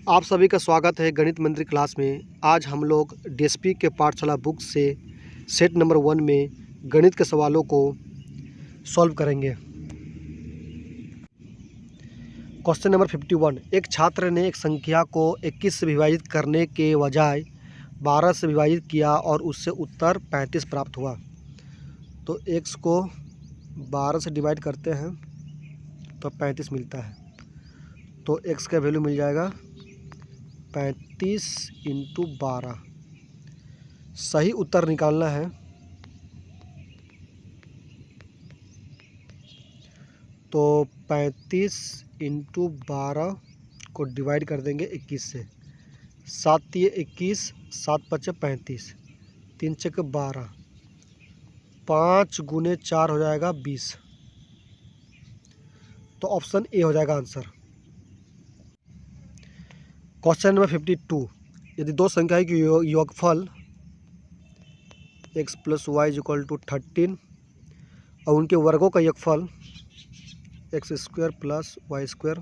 आप सभी का स्वागत है गणित मंत्री क्लास में। आज हम लोग डीएसपी के पाठशाला बुक से सेट नंबर 1 में गणित के सवालों को सॉल्व करेंगे। Question number 51। एक छात्र ने एक संख्या को 21 से विभाजित करने के बजाय 12 से विभाजित किया और उससे उत्तर 35 प्राप्त हुआ। तो x को 12 से डिवाइड करते हैं तो 35 मिलता है। तो x का वैल्यू मिल जाएगा 35 इंटू 12। सही उत्तर निकालना है तो 35 इंटू 12 को डिवाइड कर देंगे 21 से। 7 तिये 21, 7 पचे 35, 3 छक्के 12, 5 गुने 4 हो जाएगा 20। तो ऑप्शन ए हो जाएगा आंसर। Question number 52। यदि दो संख्याओं की योगफल x plus y is equal to 13 और उनके वर्गों का योगफल x square plus y square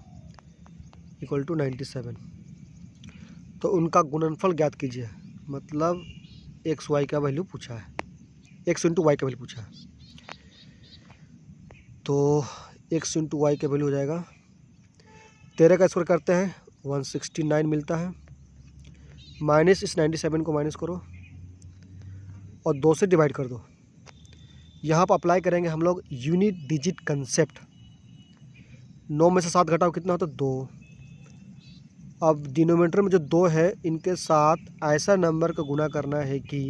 equal to 97, तो उनका गुणनफल ज्ञात कीजिए। मतलब एक्स वाई का वैल्यू पूछा है, एक्स इंटू वाई का वैल्यू पूछा है। तो एक्स इंटू वाई का वैल्यू हो जाएगा 13 का स्क्वायर करते हैं 169 मिलता है। माइनस इस 97 को माइनस करो और 2 से डिवाइड कर दो। यहाँ पर अप्लाई करेंगे हम लोग यूनिट डिजिट कंसेप्ट। 9 में से 7 घटाओ कितना होता है 2। अब डिनोमिनेटर में जो 2 है इनके साथ ऐसा नंबर का गुना करना है कि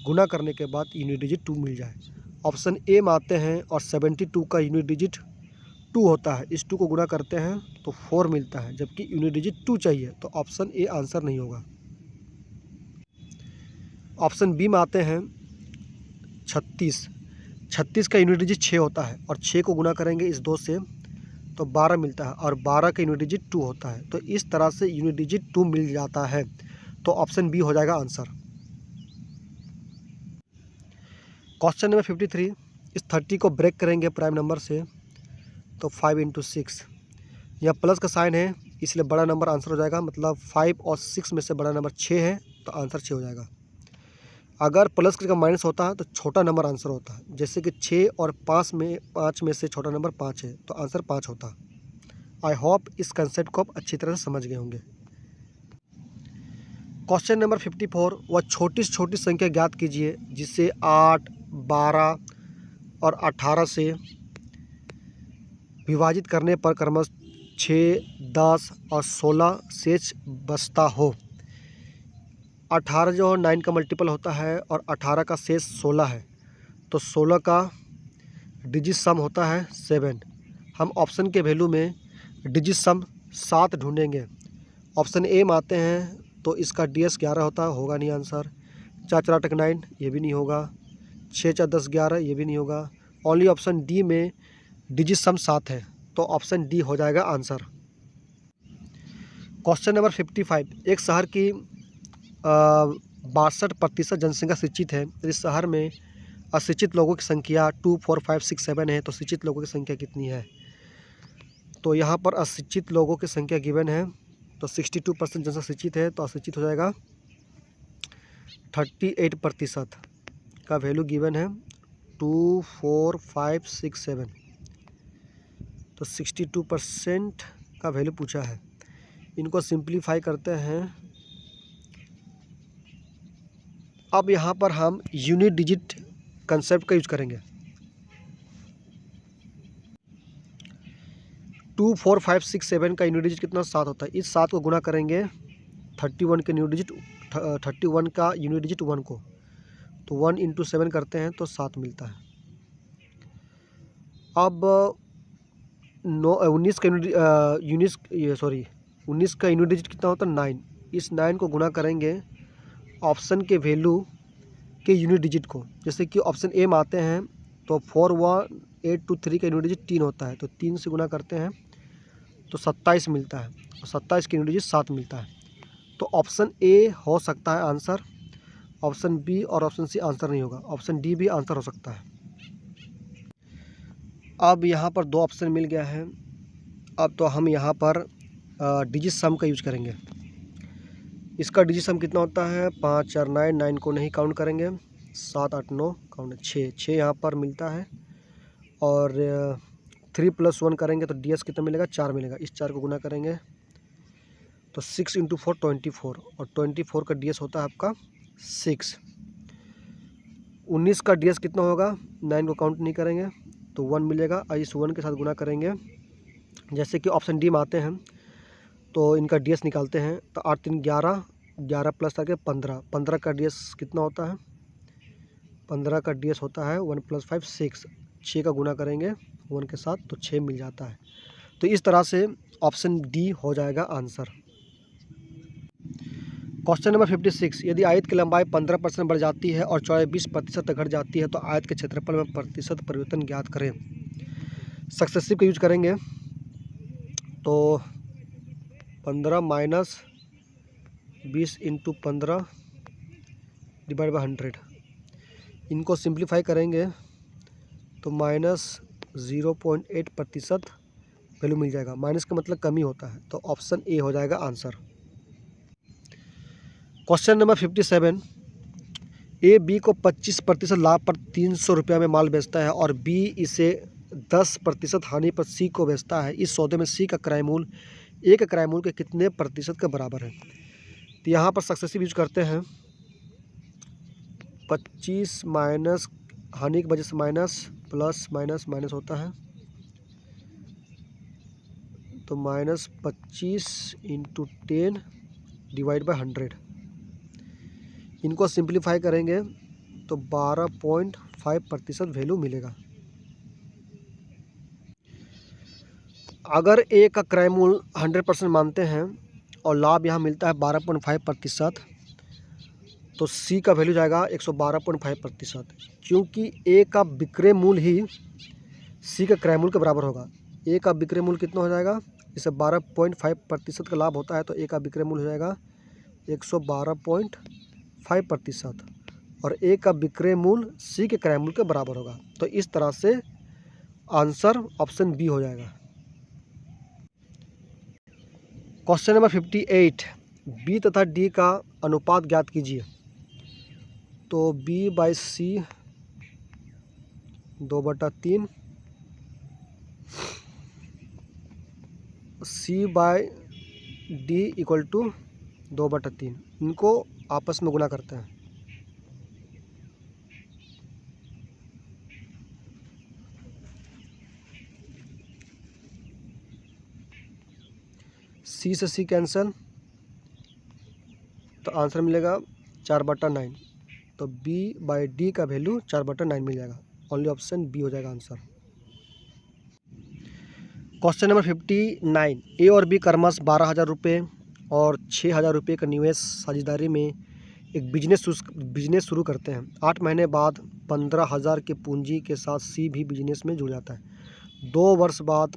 गुना करने के बाद यूनिट डिजिट 2 मिल जाए। ऑप्शन ए में आते हैं और 72 का यूनिट डिजिट 2 होता है। इस 2 को गुना करते हैं तो 4 मिलता है, जबकि यूनिट डिजिट 2 चाहिए, तो ऑप्शन ए आंसर नहीं होगा। ऑप्शन बी में आते हैं 36 का यूनिट डिजिट 6 होता है और 6 को गुना करेंगे इस 2 से तो 12 मिलता है और 12 का यूनिट डिजिट 2 होता है। तो इस तरह से यूनिट डिजिट 2 मिल जाता है, तो ऑप्शन बी हो जाएगा आंसर। Question number 53। इस 30 को ब्रेक करेंगे प्राइम नंबर से तो 5 इंटू 6। यह प्लस का साइन है इसलिए बड़ा नंबर आंसर हो जाएगा। मतलब 5 और 6 में से बड़ा नंबर 6 है तो आंसर 6 हो जाएगा। अगर प्लस का माइनस होता है तो छोटा नंबर आंसर होता है। जैसे कि 6 और 5 में से छोटा नंबर 5 है तो आंसर 5 होता। आई होप इस कंसेप्ट को आप अच्छी तरह से समझ गए होंगे। Question number 54। वह छोटी से छोटी संख्या ज्ञात कीजिए जिसे 8, 12 और 18 से विभाजित करने पर क्रमशः 6, 10 और 16 शेष बचता हो। 18 जो 9 का मल्टीपल होता है और 18 का शेष 16 है, तो 16 का डिजिट सम होता है 7। हम ऑप्शन के वैल्यू में डिजिट सम 7 ढूंढेंगे। ऑप्शन ए में आते हैं तो इसका DS 11 होता है, होगा नहीं आंसर। 4 4 8 9 ये भी नहीं होगा। 6 4 10 11 ये भी नहीं होगा। ओनली ऑप्शन डी में डिजिट सम 7 है, तो ऑप्शन डी हो जाएगा आंसर। Question number 55। एक शहर की 62% जनसंख्या शिक्षित है। इस शहर में अशिक्षित लोगों की संख्या 2 4 5 6 7 है, तो शिक्षित लोगों की संख्या कितनी है? तो यहाँ पर अशिक्षित लोगों की संख्या गिवन है, तो 62% जनसंख्या शिक्षित है, तो अशिक्षित हो जाएगा 38% का वैल्यू गिवन है 2 4 5 6 7, तो 62% का वैल्यू पूछा है। इनको सिंप्लीफाई करते हैं। अब यहाँ पर हम यूनिट डिजिट कंसेप्ट का यूज करेंगे। 2 4 5 6 7 का यूनिट डिजिट कितना 7 होता है। इस 7 को गुना करेंगे 31 के यूनिट डिजिट 31 का यूनिट डिजिट 1 को, तो 1 इंटू 7 करते हैं तो 7 मिलता है। अब 19 का यूनिट डिजिट कितना होता है 9। इस 9 को गुना करेंगे ऑप्शन के वैल्यू के यूनिट डिजिट को। जैसे कि ऑप्शन ए में आते हैं तो 4 1 8 2 3 का यूनिट डिजिट 3 होता है, तो 3 से गुना करते हैं तो 27 मिलता है और 27 का यूनिट डिजिट 7 मिलता है। तो ऑप्शन ए हो सकता है आंसर। ऑप्शन बी और ऑप्शन सी आंसर नहीं होगा। ऑप्शन डी भी आंसर हो सकता है। अब यहाँ पर 2 ऑप्शन मिल गया है। अब तो हम यहाँ पर डिजिट सम का यूज करेंगे। इसका डिजिट सम कितना होता है, 5 4 9, 9 को नहीं काउंट करेंगे, 7 8 9 काउंट 6 यहाँ पर मिलता है। और 3 + 1 करेंगे तो DS कितना मिलेगा, 4 मिलेगा। इस 4 को गुना करेंगे तो 6 × 4 24, और 24 का DS होता है आपका 6। 19 का DS कितना होगा, 9 को काउंट नहीं करेंगे तो 1 मिलेगा, और इस 1 के साथ गुना करेंगे। जैसे कि ऑप्शन डी में आते हैं तो इनका DS निकालते हैं, तो 8 3 11, 11 प्लस करके 15, 15 का DS कितना होता है, 15 का DS होता है 1 + 5 6, 6 का गुना करेंगे 1 के साथ तो 6 मिल जाता है। तो इस तरह से ऑप्शन डी हो जाएगा आंसर। क्वेश्चन नंबर 56, यदि आयत की लंबाई 15% बढ़ जाती है और चौड़ाई 20% तक घट जाती है तो आयत के क्षेत्रफल में प्रतिशत परिवर्तन ज्ञात करें। सक्सेसिव का यूज करेंगे तो 15 - 20 × 15 / 100, इनको सिंप्लीफाई करेंगे तो -0.8% वैल्यू मिल जाएगा। माइनस का मतलब कमी होता है, तो ऑप्शन ए हो जाएगा answer. Question number 57, A B को 25% लाभ पर 300 रुपये में माल बेचता है और बी इसे 10% हानि पर सी को बेचता है। इस सौदे में सी का क्रय मूल्य ए के क्रय मूल्य के कितने प्रतिशत के बराबर है। तो यहाँ पर सक्सेसिव यूज करते हैं, 25 माइनस हानि की वजह से माइनस, प्लस माइनस माइनस होता है, तो -25 × 10 / 100, इनको सिंप्लीफाई करेंगे तो 12.5% वैल्यू मिलेगा। अगर ए का क्रय मूल्य 100% मानते हैं और लाभ यहाँ मिलता है 12.5%, तो सी का वैल्यू जाएगा 112.5%, क्योंकि ए का विक्रय मूल्य ही सी का क्रय मूल्य के बराबर होगा। ए का विक्रय मूल्य कितना हो जाएगा, इसे 12.5% का लाभ होता है तो ए का विक्रय मूल्य हो जाएगा 112.5%, और ए का विक्रय मूल्य सी के क्रय मूल्य के बराबर होगा। तो इस तरह से आंसर ऑप्शन बी हो जाएगा। क्वेश्चन नंबर 58, बी तथा डी का अनुपात ज्ञात कीजिए। तो B/C 2/3, C/D = 2/3, इनको आपस में गुना करते हैं। C से C कैंसिल, तो आंसर मिलेगा 4/9, तो B/D का वैल्यू 4/9 मिल जाएगा। ओनली ऑप्शन बी हो जाएगा आंसर। क्वेश्चन नंबर 59, ए और बी क्रमश 12,000 रुपये और 6,000 रुपये का निवेश साझेदारी में एक बिजनेस शुरू करते हैं। 8 महीने बाद 15,000 की पूंजी के साथ सी भी बिजनेस में जुड़ जाता है। 2 वर्ष बाद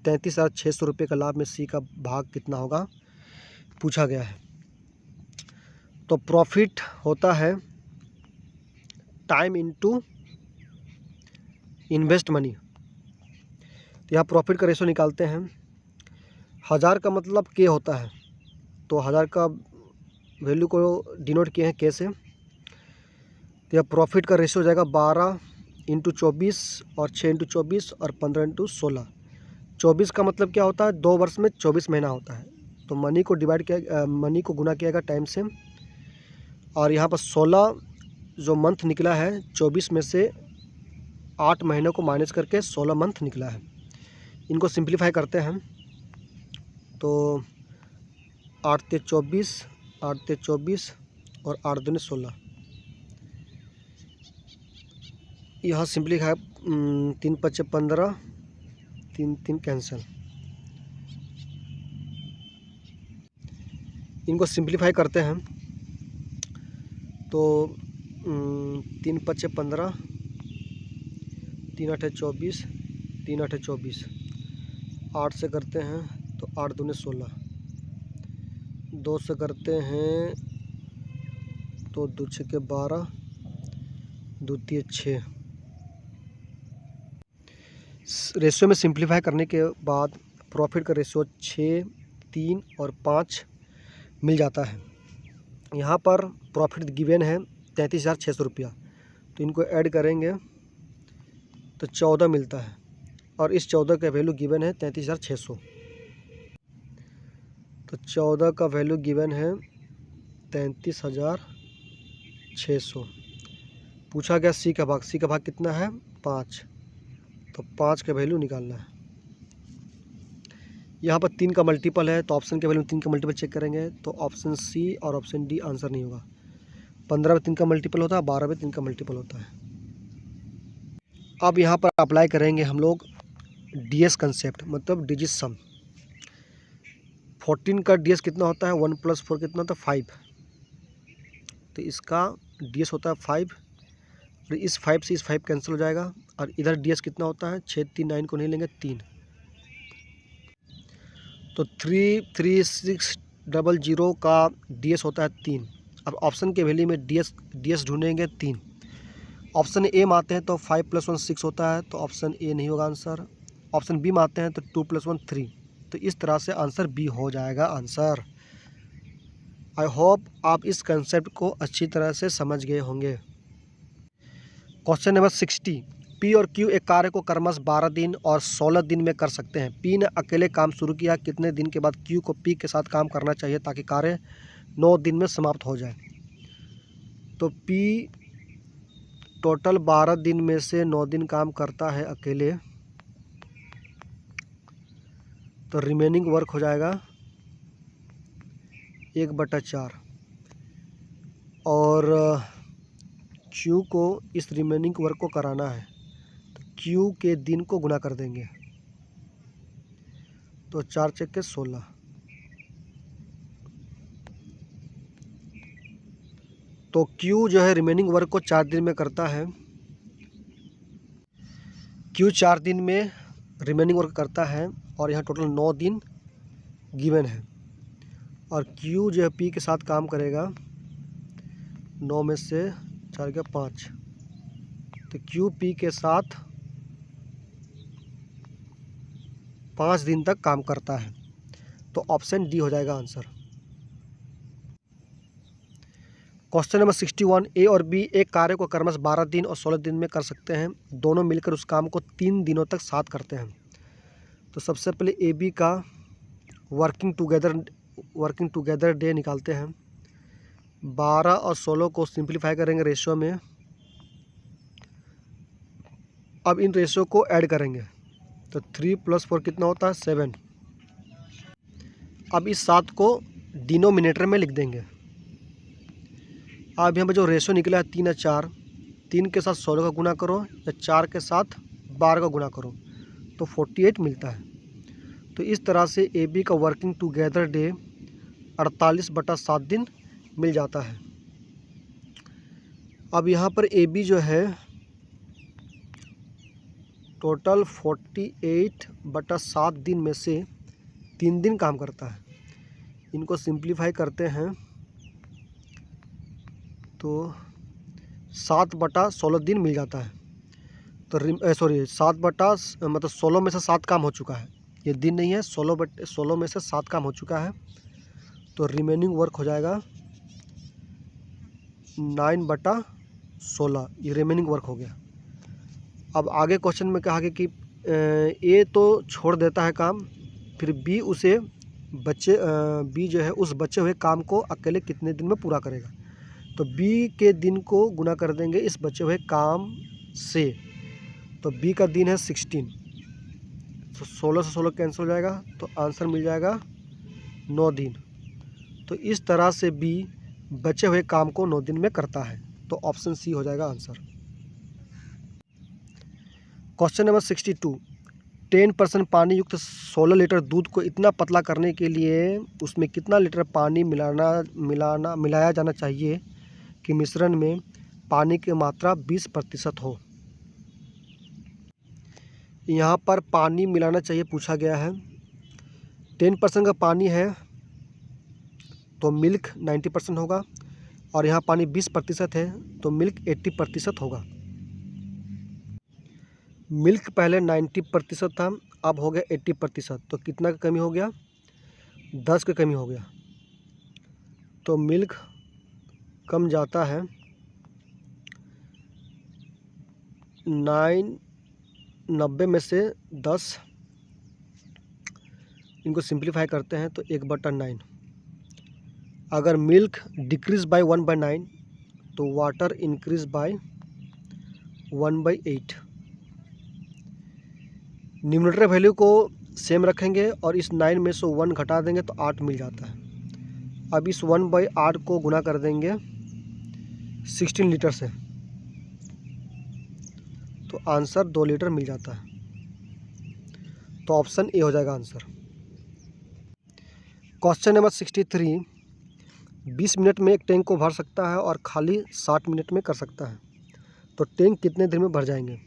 33,600 रुपये का लाभ में सी का भाग कितना होगा, पूछा गया है। तो प्रॉफिट होता है टाइम इनटू इन्वेस्ट मनी। तो यहाँ प्रॉफिट का रेशो निकालते हैं। 1000 का मतलब के होता है, तो 1000 का वैल्यू को डिनोट किए हैं के से। तो यह प्रॉफिट का रेशो हो जाएगा 12 × 24 और 6 × 24 और 15 × 16। 24 का मतलब क्या होता है, 2 वर्ष में 24 महीना होता है। तो मनी को मनी को गुना किया गया टाइम से, और यहाँ पर 16 जो मंथ निकला है, 24 में से 8 महीनों को माइनस करके 16 मंथ निकला है। इनको सिंप्लीफाई करते हैं तो 8 × 24, 8 × 24 और 8 दूनी 16, यहाँ सिंप्लीफाई 3 × 5 = 15, 3 3 कैंसिल, इनको सिंप्लीफाई करते हैं तो 3 × 5 = 15, 3 × 8 = 24, 3 × 8 = 24, 8 से करते हैं तो 8 दूनी 16, 2 से करते हैं तो 2 × 6 = 12, 2 × 3 = 6। रेशियो में सिंप्लीफाई करने के बाद प्रॉफिट का रेशियो 6 3 और 5 मिल जाता है। यहाँ पर प्रॉफिट गिवन है 33,600 रुपया, तो इनको ऐड करेंगे तो 14 मिलता है और इस 14 का वैल्यू गिवन है 33,600। तो 14 का वैल्यू गिवन है 33,600। पूछा गया सी का भाग कितना है 5, तो 5 का वैल्यू निकालना है। यहाँ पर 3 का मल्टीपल है तो ऑप्शन के वैल्यू 3 का मल्टीपल चेक करेंगे तो ऑप्शन सी और ऑप्शन डी आंसर नहीं होगा। 15 में 3 का मल्टीपल होता है, 12 में 3 का मल्टीपल होता है। अब यहाँ पर अप्लाई करेंगे हम लोग डीएस कंसेप्ट, मतलब डिजिट सम। 14 का डीएस कितना होता है 1 + 4 कितना होता है 5, तो इसका डीएस होता है 5 और इस 5 से इस 5 कैंसिल हो जाएगा और इधर डीएस कितना होता है 6 3 9 को नहीं लेंगे 3, तो 33600 का डीएस होता है 3। अब ऑप्शन के वैल्यू में डीएस ढूंढेंगे 3। ऑप्शन ए में आते हैं तो 5 + 1 6 होता है, तो ऑप्शन ए नहीं होगा आंसर। ऑप्शन बी में आते हैं तो 2 + 1 3, तो इस तरह से आंसर बी हो जाएगा आंसर। आई होप आप इस कंसेप्ट को अच्छी तरह से समझ गए होंगे। क्वेश्चन नंबर 60, पी और क्यू एक कार्य को क्रमश 12 दिन और 16 दिन में कर सकते हैं। पी ने अकेले काम शुरू किया, कितने दिन के बाद क्यू को पी के साथ काम करना चाहिए ताकि कार्य 9 दिन में समाप्त हो जाए। तो पी टोटल 12 दिन में से 9 दिन काम करता है अकेले, तो रिमेनिंग वर्क हो जाएगा 1/4 और क्यू को इस रिमेनिंग वर्क को कराना है तो क्यू के दिन को गुना कर देंगे, तो 4 × 16। तो क्यू जो है रिमेनिंग वर्क को 4 दिन में करता है। क्यू 4 दिन में रिमेनिंग वर्क करता है और यहाँ टोटल 9 दिन गिवन है और क्यू जो है पी के साथ काम करेगा 9 में से 4 × 5, तो क्यू पी के साथ 5 दिन तक काम करता है, तो ऑप्शन डी हो जाएगा आंसर। क्वेश्चन नंबर 61, ए और बी एक कार्य को क्रमश 12 दिन और 16 दिन में कर सकते हैं। दोनों मिलकर उस काम को 3 दिनों तक साथ करते हैं। तो सबसे पहले ए बी का वर्किंग टुगेदर डे निकालते हैं। 12 और 16 को सिंप्लीफाई करेंगे रेशियो में। अब इन रेशियो को ऐड करेंगे तो 3 + 4 कितना होता है 7। अब इस 7 को डिनोमिनेटर में लिख देंगे। अब यहाँ पर जो रेशियो निकला है 3 और 4, 3 के साथ 16 का गुना करो या 4 के साथ 12 का गुना करो तो 48 मिलता है। तो इस तरह से ए बी का वर्किंग टुगेदर डे 48/7 दिन मिल जाता है। अब यहाँ पर ए बी जो है टोटल 48/7 दिन में से 3 दिन काम करता है। इनको सिंप्लीफाई करते हैं तो 7/16 दिन मिल जाता है। तो 16 में से 7 काम हो चुका है, ये दिन नहीं है, 16 में से 7 काम हो चुका है, तो रिमेनिंग वर्क हो जाएगा 9/16, ये रिमेनिंग वर्क हो गया। अब आगे क्वेश्चन में कहा कि ए तो छोड़ देता है काम, फिर बी जो है उस बचे हुए काम को अकेले कितने दिन में पूरा करेगा। तो बी के दिन को गुना कर देंगे इस बचे हुए काम से, तो बी का दिन है 16, तो 16 से 16 कैंसिल हो जाएगा तो आंसर मिल जाएगा 9 दिन। तो इस तरह से बी बचे हुए काम को 9 दिन में करता है, तो ऑप्शन सी हो जाएगा आंसर। क्वेश्चन नंबर 62, 10% पानी युक्त 16 लीटर दूध को इतना पतला करने के लिए उसमें कितना लीटर पानी मिलाया जाना चाहिए कि मिश्रण में पानी की मात्रा 20% हो। यहाँ पर पानी मिलाना चाहिए पूछा गया है। 10% का पानी है तो मिल्क 90% होगा और यहाँ पानी 20% है तो मिल्क 80% होगा। मिल्क पहले 90% था, अब हो गया 80%, तो कितना का कमी हो गया 10 की कमी हो गया, तो मिल्क कम जाता है 90 में से 10। इनको सिंप्लीफाई करते हैं तो 1/9। अगर मिल्क डिक्रीज बाय 1/9 तो water increase by 1/8। Numerator value को सेम रखेंगे और इस 9 में से 1 घटा देंगे तो 8 मिल जाता है। अब इस 1/8 को गुना कर देंगे 16 लीटर से, तो आंसर 2 लीटर मिल जाता है। तो ऑप्शन ए हो जाएगा आंसर। क्वेश्चन नंबर 63, 20 मिनट में एक टैंक को भर सकता है और खाली 60 मिनट में कर सकता है, तो टैंक कितने देर में भर जाएंगे?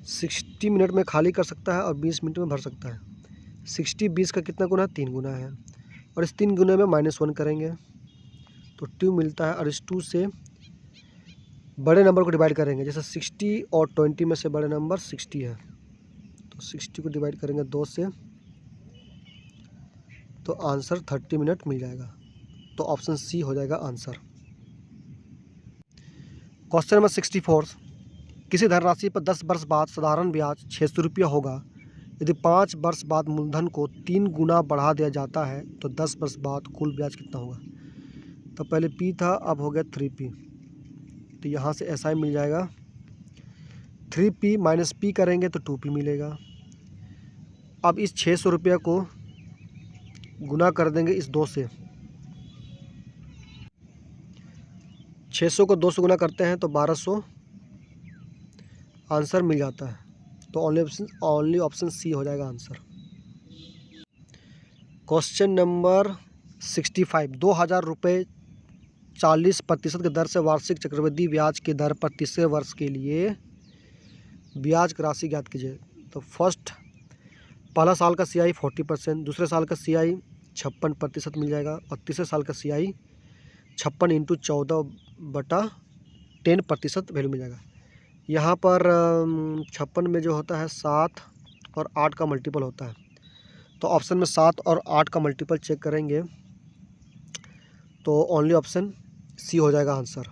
60 मिनट में खाली कर सकता है और 20 मिनट में भर सकता है। 60 20 का कितना गुना? 3 गुना है, और इस 3 गुने में -1 करेंगे तो 2 मिलता है, और इस 2 से बड़े नंबर को डिवाइड करेंगे। जैसे 60 और 20 में से बड़े नंबर 60 है, तो 60 को डिवाइड करेंगे 2 से, तो आंसर 30 मिनट मिल जाएगा। तो ऑप्शन सी हो जाएगा आंसर। क्वेश्चन नंबर 64, किसी धनराशि पर 10 वर्ष बाद साधारण ब्याज 600 रुपया होगा। यदि 5 वर्ष बाद मूलधन को 3 गुना बढ़ा दिया जाता है तो 10 वर्ष बाद कुल ब्याज कितना होगा? तो पहले पी था, अब हो गया 3p, तो यहाँ से ऐसा ही मिल जाएगा। 3p माइनस पी करेंगे तो 2p मिलेगा। अब इस 600 रुपया को गुना कर देंगे इस 2 से, 600 को 2 से गुना करते हैं तो 1200 आंसर मिल जाता है। तो ओनली ऑप्शन सी हो जाएगा आंसर। क्वेश्चन नंबर 65, 2000 रुपये 40% की दर से वार्षिक चक्रवृद्धि ब्याज की दर पर तीसरे वर्ष के लिए ब्याज की राशि ज्ञात कीजिए। तो पहला साल का CI 40%, दूसरे साल का CI 56% मिल जाएगा, और तीसरे साल का CI 56 × 14/10% वैल्यू मिल जाएगा। यहाँ पर 56 में जो होता है 7 और 8 का मल्टीपल होता है, तो ऑप्शन में 7 और 8 का मल्टीपल चेक करेंगे तो ओनली ऑप्शन सी हो जाएगा आंसर।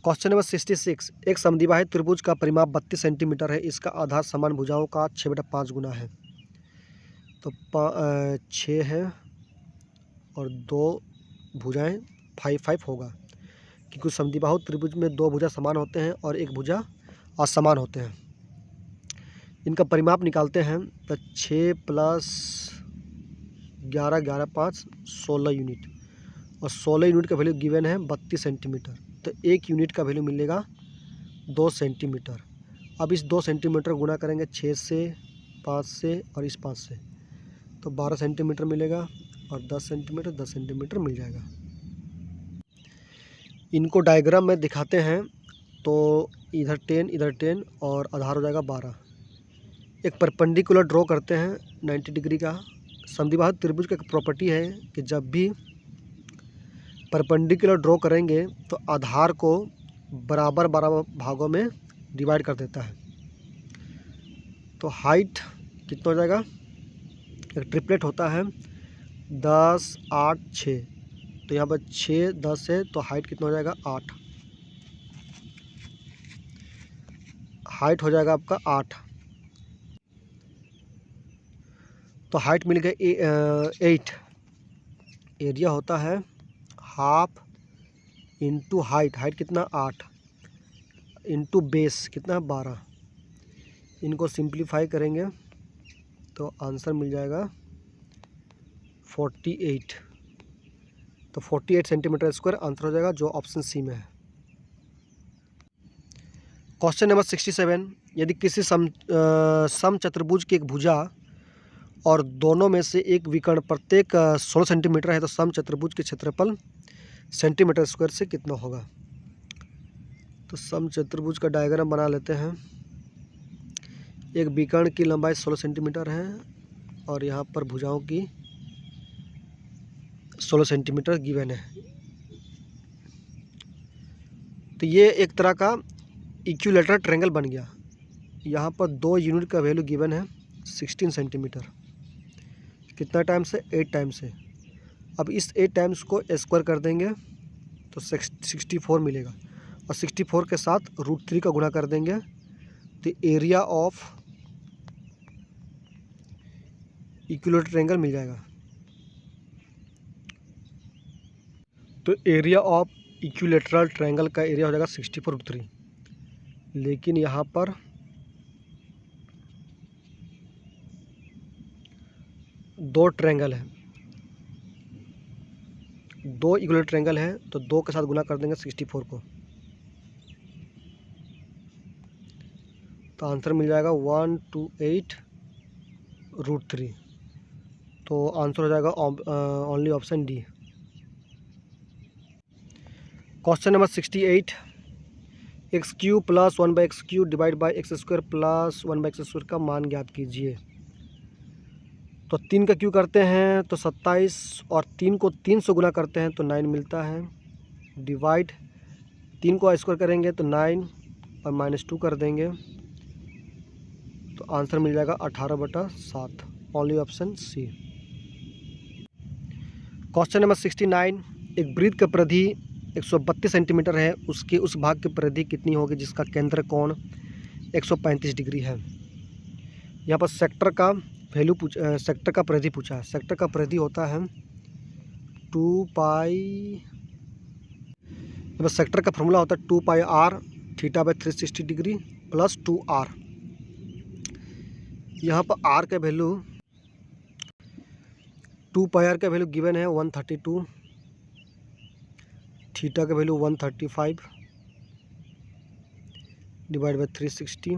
क्वेश्चन नंबर 66, एक समद्विबाहित त्रिभुज का परिमाप 32 सेंटीमीटर है। इसका आधार समान भुजाओं का 6/5 गुना है। तो 6 है और 2 भुजाएं 5 होगा, क्योंकि समद्विबाहु त्रिभुज में 2 भुजा समान होते हैं और 1 भुजा असमान होते हैं। इनका परिमाप निकालते हैं तो 6 + 11 11 5 16 यूनिट, और 16 यूनिट का वैल्यू गिवन है 32 सेंटीमीटर, तो 1 यूनिट का वैल्यू मिलेगा 2 सेंटीमीटर। अब इस 2 सेंटीमीटर गुना करेंगे 6 से, 5 से और इस 5 से, तो 12 सेंटीमीटर मिलेगा, और 10 सेंटीमीटर मिल जाएगा। इनको डायग्राम में दिखाते हैं तो इधर 10 और आधार हो जाएगा 12। एक परपेंडिकुलर ड्रॉ करते हैं 90 डिग्री का। समद्विबाहु त्रिभुज का एक प्रॉपर्टी है कि जब भी परपेंडिकुलर ड्रॉ करेंगे तो आधार को बराबर भागों में डिवाइड कर देता है। तो हाइट कितना हो जाएगा? एक ट्रिपलेट होता है 10 8 6, तो यहाँ पर 6 10 है, तो हाइट कितना हो जाएगा? 8। हाइट हो जाएगा आपका 8। तो हाइट मिल गया 8। एरिया होता है हाफ इंटू हाइट कितना? 8 इंटू बेस कितना? 12। इनको सिंप्लीफाई करेंगे तो आंसर मिल जाएगा 48। तो 48 सेंटीमीटर स्क्वायर आंसर हो जाएगा, जो ऑप्शन सी में है। क्वेश्चन नंबर 67, यदि किसी समचतुर्भुज की एक भुजा और दोनों में से एक विकर्ण प्रत्येक 16 सेंटीमीटर है तो समचतुर्भुज के क्षेत्रफल सेंटीमीटर स्क्वायर से कितना होगा? तो समचतुर्भुज का डायग्राम बना लेते हैं। एक विकर्ण की लंबाई 16 सेंटीमीटर है और यहाँ पर भुजाओं की 16 सेंटीमीटर गिवन है। तो ये एक तरह का इक्विलेटरल ट्रायंगल बन गया। यहाँ पर 2 यूनिट का वैल्यू गिवन है 16 सेंटीमीटर। कितना टाइम से? 8 टाइम से। अब इस 8 टाइम्स को स्क्वायर कर देंगे तो 64 मिलेगा, और 64 के साथ √3 का गुणा कर देंगे तो एरिया ऑफ इक्विलेटरल ट्रायंगल मिल जाएगा। तो एरिया ऑफ इक्विलेटरल ट्रायंगल का एरिया हो जाएगा 64√3। लेकिन यहाँ पर दो ट्रायंगल है, 2 इक्विलेटरल ट्रायंगल है, तो 2 के साथ गुना कर देंगे 64 को, तो आंसर मिल जाएगा 128√3। तो आंसर हो जाएगा only option D. Question number 68, x³ + 1/x³ divide by x² + 1/x² का मान ज्ञात कीजिए। तो 3 का क्यू करते हैं तो 27, और 3 को 3 से गुना करते हैं तो 9 मिलता है। डिवाइड 3 को स्क्वायर करेंगे तो 9 और -2 कर देंगे तो आंसर मिल जाएगा 18/7। Only option C. Question number 69, एक वृत्त का परिधि 132 सेंटीमीटर है, उसके उस भाग की परिधि कितनी होगी जिसका केंद्र कोण 135 डिग्री है। यहाँ पर सेक्टर का वैल्यू सेक्टर का परिधि पूछा है। सेक्टर का परिधि होता है 2π, सेक्टर का फॉर्मूला होता है 2πr θ/360 डिग्री प्लस 2r। यहाँ पर r का वैल्यू 2πr का वैल्यू गिवन है 132, थीटा का value 135 divide by 360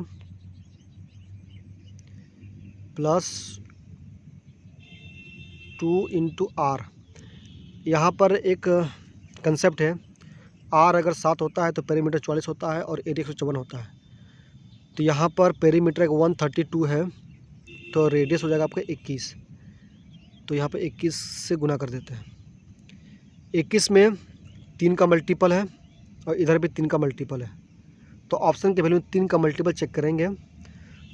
plus 2 × r। यहाँ पर एक कंसेप्ट है, r अगर 7 होता है तो पेरीमीटर 44 होता है और एरिया 154 होता है। तो यहाँ पर पेरीमीटर 132 है तो रेडियस हो जाएगा आपका 21। तो यहाँ पर 21 से गुना कर देते हैं। 21 में 3 का मल्टीपल है और इधर भी 3 का मल्टीपल है, तो ऑप्शन के वैल्यू 3 का मल्टीपल चेक करेंगे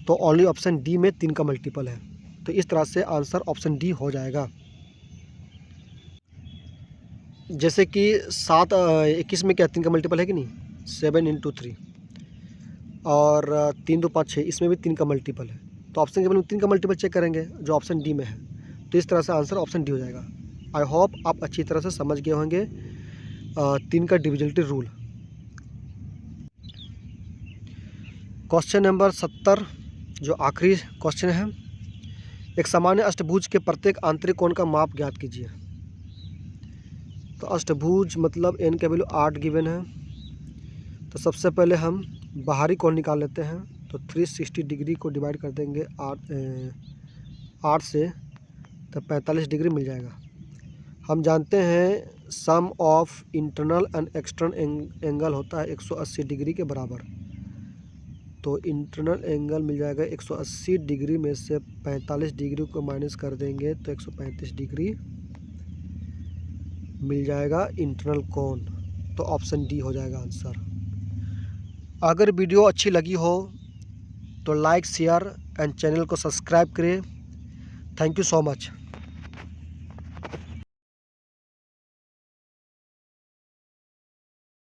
तो ओनली ऑप्शन डी में 3 का मल्टीपल है। तो इस तरह से आंसर ऑप्शन डी हो जाएगा। जैसे कि 21 में क्या 3 का मल्टीपल है कि नहीं, 7 × 3, और 3 2 5 6, इसमें भी 3 का मल्टीपल है। तो ऑप्शन के वैल्यू 3 का मल्टीपल चेक करेंगे जो ऑप्शन डी में है। तो इस तरह से आंसर ऑप्शन डी हो जाएगा। आई होप आप अच्छी तरह से समझ गए होंगे 3 का डिविजिबिलिटी रूल। क्वेश्चन नंबर 70 जो आखिरी क्वेश्चन है, एक सामान्य अष्टभुज के प्रत्येक आंतरिक कोण का माप ज्ञात कीजिए। तो अष्टभुज मतलब n का वैल्यू 8 गिवन है। तो सबसे पहले हम बाहरी कोण निकाल लेते हैं। तो 360 डिग्री को डिवाइड कर देंगे 8 से, तो 45 डिग्री मिल जाएगा। हम जानते हैं sum of internal and external angle होता है 180 डिग्री के बराबर। तो इंटरनल एंगल मिल जाएगा 180 डिग्री में से 45 डिग्री को माइनस कर देंगे तो 135 डिग्री मिल जाएगा इंटरनल कोण। तो ऑप्शन डी हो जाएगा आंसर। अगर वीडियो अच्छी लगी हो तो लाइक, शेयर एंड चैनल को सब्सक्राइब करें। Thank you so much.